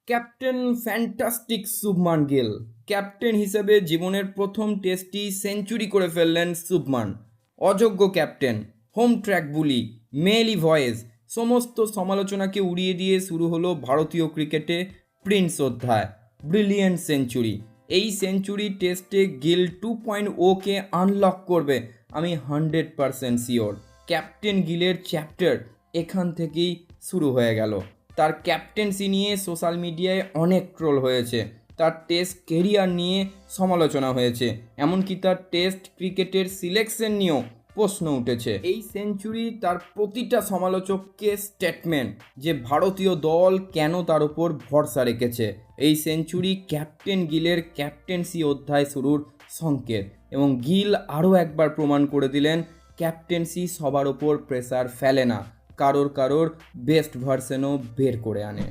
Captain fantastic Shubman Gill. Captain হিসেবে জীবনের প্রথম টেস্টই সেঞ্চুরি করে ফেললেন শুভমান। অযোগ্য ক্যাপ্টেন, হোম ট্র্যাক বুলি, মেলি ভয়েস, সমস্ত সমালোচনাকে উড়িয়ে দিয়ে শুরু হলো ভারতীয় ক্রিকেটে প্রিন্স অধ্যায়। Brilliant century. এই সেঞ্চুরি টেস্টে গিল 2.0-কে আনলক করবে, আমি 100% শিওর। ক্যাপ্টেন গিলের চ্যাপ্টার এখান থেকেই শুরু হয়ে গেল। তার ক্যাপ্টেন্সি নিয়ে সোশ্যাল মিডিয়ায় অনেক ট্রোল হয়েছে, তার টেস্ট কেরিয়ার নিয়ে সমালোচনা হয়েছে, এমনকি তার টেস্ট ক্রিকেটের সিলেকশন নিয়েও প্রশ্ন উঠেছে। এই সেঞ্চুরি তার প্রতিটা সমালোচককে স্টেটমেন্ট যে ভারতীয় দল কেন তার ওপর ভরসা রেখেছে। এই সেঞ্চুরি ক্যাপ্টেন গিলের ক্যাপ্টেন্সি অধ্যায় শুরুর সংকেত, এবং গিল আরও একবার প্রমাণ করে দিলেন ক্যাপ্টেন্সি সবার ওপর প্রেসার ফেলে না, কারোর বেস্ট ভার্সনও বের করে আনে।